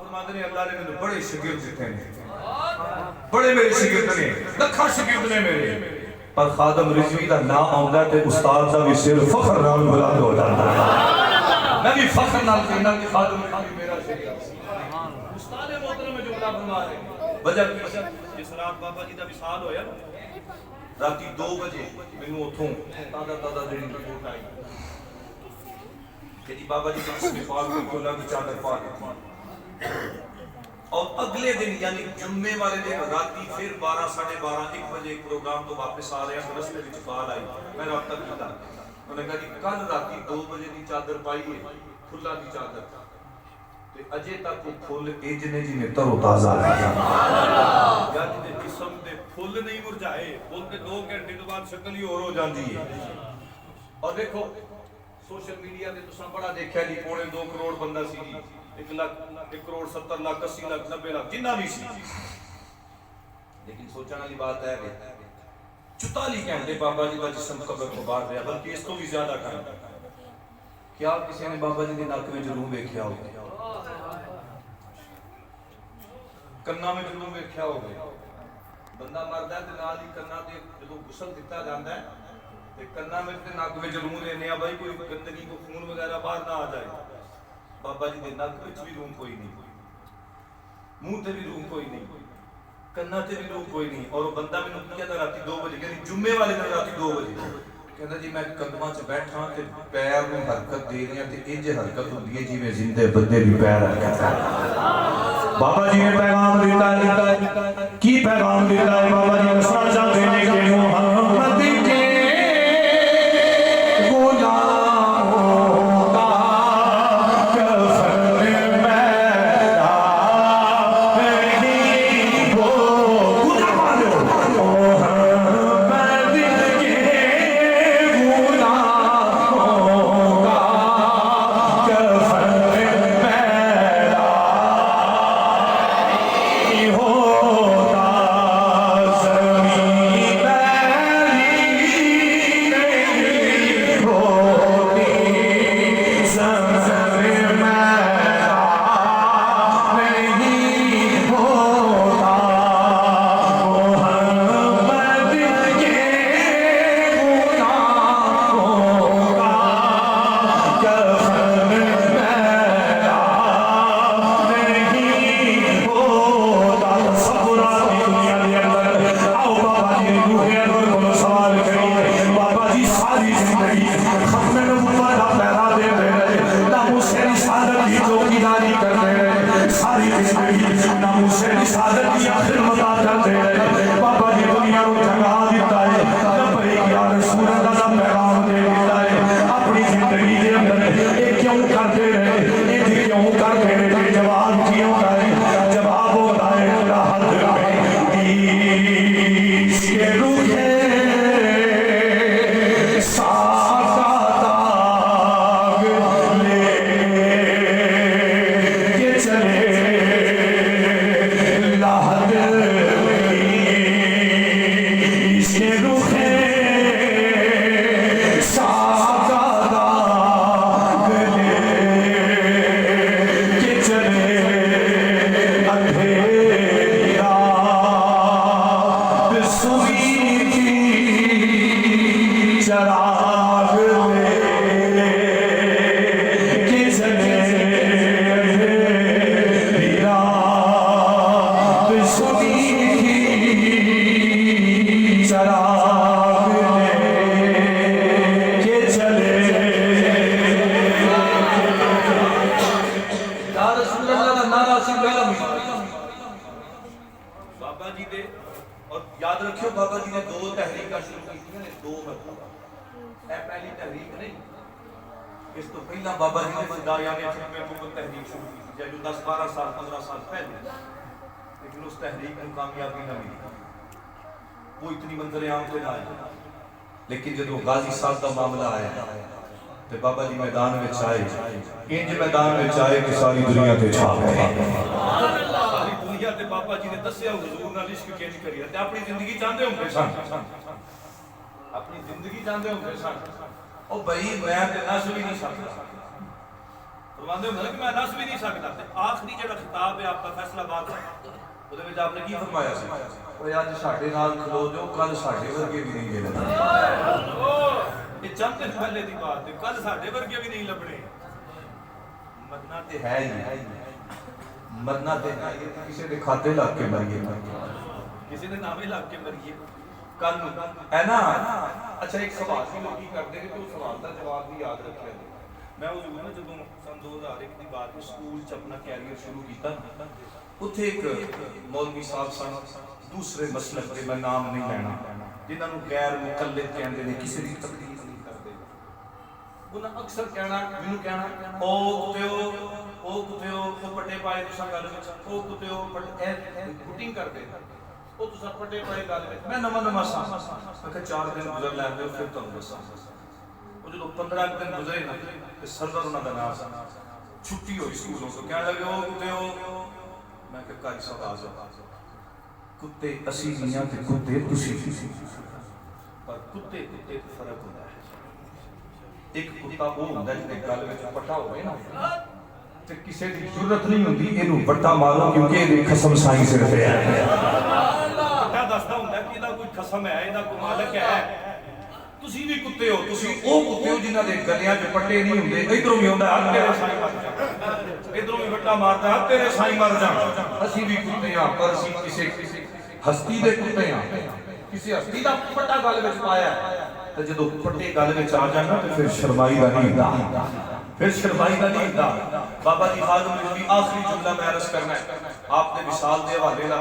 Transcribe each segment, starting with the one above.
फरमाते हैं अल्लाह ने मैंने बड़े शागिर्द दिते हैं, बड़े मेरे शागिर्द ने, लखा शागिर्द ने मेरे, पर खादम रिजवी का नाम आउंदा ते उस्ताद दा भी सिर फखर नाल बुलंद हो जाता है। मैं भी फखर नाल कहना कि खादम रिजवी मेरा शागिर्द, उस्ताद मोहतरम जो अल्लाह फरमा रहे वजह जिस रात बाबा जी का विसाल होया ना, राती 2 बजे मैनू उठों ताजा जेडी रिपोर्ट आई कि जी बाबा जी का इस्तीफार को लग चादर पा दी, और अगले दिन यानी जुम्मे वाले दिन राती फिर 12 साढ़े 12 1 बजे एक प्रोग्राम तो वापस आ रहे हैं, रस्ते में कॉल आई, मैं राब्ता किया, उन्होंने कहा जी कल राती 2 बजे की चादर पाई है, फुल्ला की चादर, ते अजे तक वो फुल इजने जिने तरोताजा है या जिने जिस्म दे फुल नहीं मुरझाए, फुल ते 2 घंटे तो बाद शक्ल ही और हो जाती है। और देखो सोशल मीडिया ते तुसां बड़ा देखा जी, 2.25 करोड़ बंदा सी जी, 1 लाख 1 करोड़ 70 लाख 80 लाख 90 लाख जिन्ना भी सी, लेकिन सोचने वाली बात है कि 44 घंटे बाबा जी का जिस्म कब्र तो बाहर रहा, बल्कि इस तो भी ज्यादा टाइम। क्या किसी ने बाबा जी के नक में जरूर देखा हो, कन्ना में जरूर देखा हो, बंदा मरदा है ते नाल ही कन्ना ते जदों गुसल दिता जाता है ते कन्ना में ते नक में जरूर लेने आ भाई, कोई गंदगी को खून वगैरह बाहर ना आ जाए। बाबा जी के नक में भी रूम कोई नहीं, मुंह ते भी रूम कोई नहीं, कन्ना ते भी रूम कोई नहीं। और वो बंदा मैनूं कहता राती 2 बजे, यानी जुम्मे वाले दिन राती 2 बजे कहता जी मैं कदमां च बैठा ते पैर नूं हरकत दे रहा ते इंज हरकत हुंदी है जिवें जिंदे बंदे दी पैर हरकत है। बाबा जी ने पैगाम दिता है, की पैगाम दिता है बाबा जी दसना चाहते हैं कि मोहम्मद के गुलामों का कफन मेरा नहीं हो, मोहम्मद के गुलामों का कफन मेरा होता, ज़मीन नहीं होती, ज़मीन मेरा नहीं होता, मोहम्मद के गुलामों का कफन मेरा नहीं होता। सबुरा दुनिया के अंदर आओ बाबा जी ने रूहे अनवर को सवाल करिए, बाबा जी सारी जिंदगी खत्म नबुव्वत का पहरा दे रहे, नामूसे रिसालत की चौकीदारी करते रहे, सारी जिंदगी नामूसे रिसालत की खिदमत करते रहे। बाबा जी दुनिया को जगा दिता है, नबी या रसूल अल्लाह का पैगाम दे दिता है। अपनी जिंदगी के अंदर ये क्यों करते रहे, ये क्यों करते रहे, जवाब क्यों करे, जवाब होता है राहत में इसके रुखे साका दाग ले के चले राहत में इसके रुखे साका दाग ले के चले अंधेरा सुई की चराग ले के चले अंधेरा सुई की चराग ले के चले। या रसूल अल्लाह का नारा सी पहला बाबा जी दे। और याद रखियो बाबा जी ने 2 तहरीक शुरू की ने, 2 मतलब ए पहली तहरीक नहीं, इस तो पहला बाबा जी ने खुदाया ने फिल्म में तहरीक शुरू की जो 10 12 साल 15 साल पहले, लेकिन उस तहरीक को कामयाबी न मिली, वो इतनी मंजर आम पे ना आई। लेकिन जब गाजी साहब का मामला आया तो बाबा जी मैदान में आए, इंज मैदान में आए कि सारी दुनिया ते छा गए। ते बाबा जी ने दसिया हुजूर नाल इश्क किंज करिया ते अपनी जिंदगी चाहते होंगे सन, अपनी जिंदगी चाहते होंगे सन। ओ भाई मैं ते नस भी नहीं सकता, फरमाते होंगे कि मैं दस भी नहीं सकता। आखिरी जो खिताब है आपका फैसलाबाद का, ਉਹਦੇ ਵਿੱਚ आपने की फरमाया ਸੀ, ਓਏ ਅੱਜ ਸਾਡੇ ਨਾਲ ਖਲੋ ਜਾਓ, ਕੱਲ ਸਾਡੇ ਵਰਗੇ ਵੀ ਨਹੀਂ ਮਿਲਣੇ। ਇਹ ਚੰਦ ਦਿਨ ਪਹਿਲੇ ਦੀ ਬਾਤ ਹੈ, ਕੱਲ ਸਾਡੇ ਵਰਗੇ ਵੀ ਨਹੀਂ ਲੱਭਣੇ। मरना तो है ही, मरना तो है ही, किसी के खाते लग के मरिए, किसी के नामे लग के मरिए कल है ना। अच्छा एक सवाल की लोग करते हैं कि सवाल का जवाब भी याद रखे। मैं उस ना जो सन 2001 की बात में स्कूल च अपना कैरियर शुरू किया, उत्थे एक मौलवी साहब सन दूसरे मसलक के, मैं नाम नहीं लेना, जिन्होंने गैर मुकल्लिद कहते हैं, किसी की तकलीफ उन्हें अक्सर कहना, मैनू कहना ओ कुत्ते ओ पट्टे पाए तुसा गल विच, ओ कुत्ते ओ बुटिंग करदे ओ तुसा पट्टे पाए गल विच। मैं नवां सा, मैं 4 दिन गुजर लैंदे फिर तुहानू दस्सां। ओ जदों 15 दिन गुजरे ना ते सरवर उन्हां दा नाम सा, छुट्टी होई स्कूलों तो कहण लगे ओ कुत्ते ओ, मैं कहा कारी साहब आ जाओ, कुत्ते असी नहीं हां ते कुत्ते तुसी, पर कुत्ते कुत्ते फर्क होंदा है। एक कुत्ता वो होंदा जिहदे गल विच पट्टा होवे ना ते किसी दी जरूरत नहीं हुंदी इहनू वट्टा मारो, क्योंकि इहदी कसम साईं सिर ते है। क्या दसदा हुंदा कि इहदा कोई कसम है, इहदा कोई मालिक है। तुसी भी कुत्ते हो, तुसी ओ कुत्ते हो जिन्हां दे गलियां च पट्टे नहीं हुंदे। इधरों भी हुंदा हर तेरे साईं मर जा, इधरों भी वट्टा मारदा हर तेरे साईं मर जा। असी भी कुत्ते हां, पर असी किसी हस्ती दे कुत्ते हां, किसी हस्ती दा पट्टा गल विच पाया तो जो पट्टे गल में आ जाना तो फिर शर्माई का नहीं होता, फिर शर्माई का नहीं होता। बाबा जी खादम ने भी आखिरी जुमला मैं अर्ज करना है आपने विशाल के हवाले का।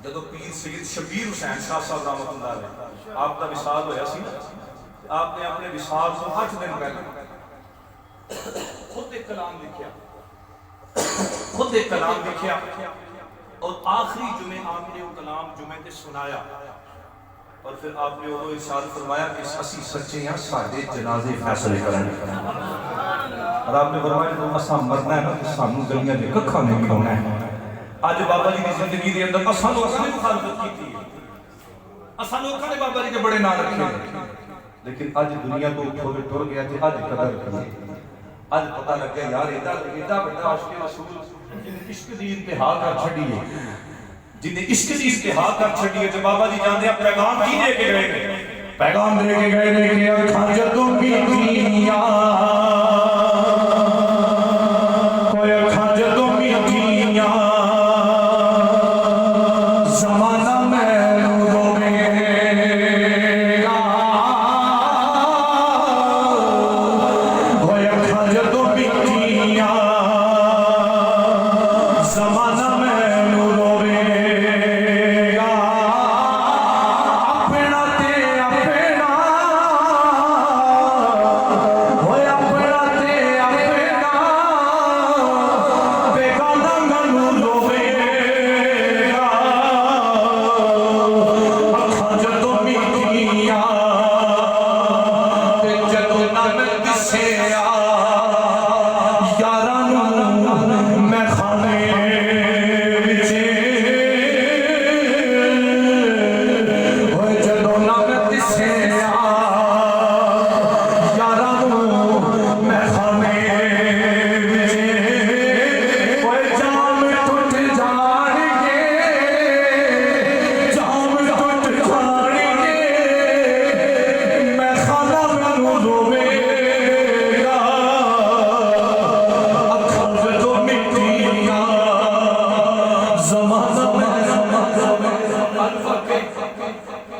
जो पीर सैयद शबीर हुसैन शाह साहब रहमतुल्लाह अलैह आपका विशाल होया सी, आपने अपने विशाल को 8 दिन पहले खुद एक कलाम लिखा, खुद एक कलाम लिखा और आखिरी जुमे आपने वो कलाम जुमे ते सुनाया। और फिर आपने वो इरशाद फरमाया कि असी सच्चे हैं, साडे जनाजे फैसले करेंगे। और आपने फरमाया जो असा मरना है ना तो सानू गलियां दे कखा नहीं खाना है। आज बाबा जी की जिंदगी दे अंदर असा लोकां ने मुखालफत की थी, असा लोकां ने बाबा जी के बड़े नाम रखे, लेकिन आज दुनिया तो उठो टुर गया थे। आज कदर करी, आज पता लग गया यार एडा बड़ा आशिक रसूल जिन्हें इश्क दी इंतहा कर छड़ी है, जिन्हें इश्क की इंतहा कर छड़ी है। जो बाबा जी जाने पैगाम की दे के गए, पैगाम दे के गए ने कि अखां जदों मीठियां कोई अखां जदों मीठियां ज़माना मैनू रोवेगा, कोई अखां जदों मीठियां ज़माना मैनू रोवेगा। अपना ते अपना होए, अपना ते अपना बेगाना मैनू रोवेगा। अखां जदों मीठियां ते जदों नन दिसिया यारां नूं मैं खाने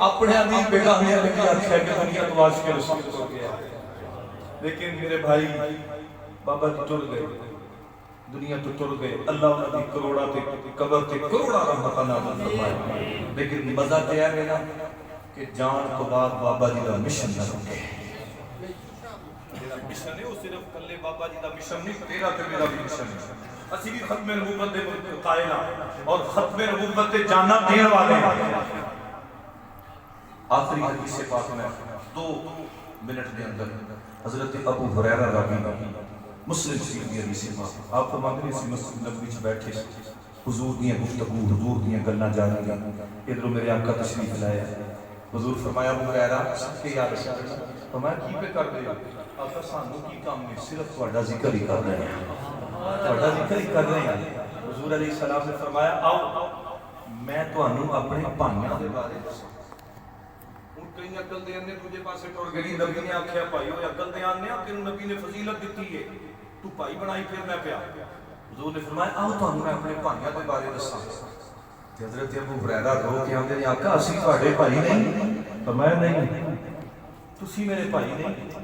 अपने अमीर बेगानिया ने भी आख्या कि दुनिया तो आशिक रसूल हो गया, लेकिन मेरे भाई बाबा जी टुर गए, दुनिया तो टुर गए। अल्लाह उन्हें करोड़ा ते कबर ते करोड़ा रहमत नाज़िल फरमाए, लेकिन मजा तो यह है ना कि जान तो बाद बाबा जी का मिशन न रुके। मिशन है वो सिर्फ कल्ले बाबा जी का मिशन नहीं, तेरा ते मेरा भी मिशन है। असी भी खत्मे नबूवत दे कायला और खत्मे नबूवत दे जाना देने वाले। आखिरी हदीस से पाक में 2 मिनट के अंदर हजरत अबू हुरैरा रज़ी अल्लाह मुस्लिम शरीफ की हदीस से पाक आप फरमाते हैं मस्जिद नबवी में बैठे हुजूर दी गुफ्तगू हुजूर दी गल्लां जारी इधरों मेरे आका तशरीफ लाया। हुजूर फरमाया अबू हुरैरा के या रसूल अल्लाह फरमाया की पे कर दे आका सानू की काम नहीं, सिर्फ तुहाडा जिक्र ही कर रहे हैं, तुहाडा जिक्र ही कर रहे हैं। हुजूर अलैहिस्सलाम ने फरमाया आओ मैं तुहानू अपने भाइयों के बारे दसां। हुण कई अकल दे आने दूजे पासे टुर गई। नबी ने आख्या भाई ओए अकल दे आने तेनू नबी ने फजीलत दी है, तू भाई बनाई फिरना पिया। हुजूर ने फरमाया आओ तुहानू मैं अपने भाइयों के बारे दसां। ते हज़रत अबू हुरैरा रो के आंदे ने आका असीं तुहाडे भाई नहीं। फरमाया नहीं तुसीं मेरे भाई नहीं।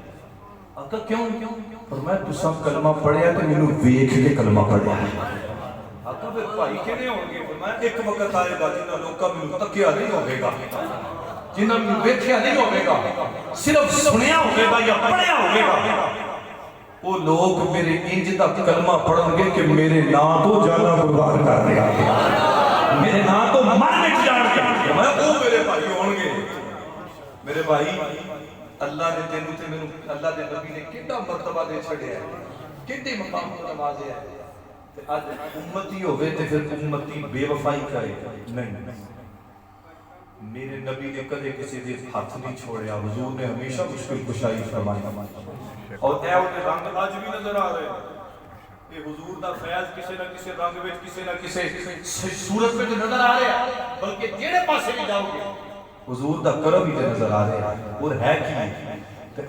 आका क्यों? फरमाया तुसां कलमा पढ़िया ते मैनू वेख के कलमा पढ़िया। आका फिर भाई किहड़े होणगे? फरमाया एक वक्त आएगा जिन्हां लोकां मैनू तकिया नहीं होवेगा, जिन्हां मैनू वेखिया नहीं होवेगा, सिर्फ सुनिया होवेगा या पढ़िया होवेगा। वो लोग मेरे इंज दा कलमा पढ़नगे कि मेरे नाम तो जाना कुर्बान कर देंगे, मेरे नाम तो मर मिट जाणगे। मैं वो मेरे भाई होणगे। मेरे भाई अल्लाह ने तेनू ते मैनू अल्लाह दे नबी ने कितना मर्तबा दे छड़िया है, कितने मकाम को नवाजिया है। ते आज उम्मती होवे ते फिर उम्मती बेवफाई करे नहीं। मेरे नबी ने कदे किसी दे हाथ नहीं छोड़या। हुजूर ने हमेशा मुश्किल कुशाई फरमाई और ए उते रंग आज भी नजर आ रहे हैं। ये हुजूर दा फैज किसी ना किसी रंग विच किसी ना किसी सूरत में नजर आ रहा है, बल्कि जेड़े पासे भी जाओगे हुजूर दा करम ही नजर आ रहा है। और है की ते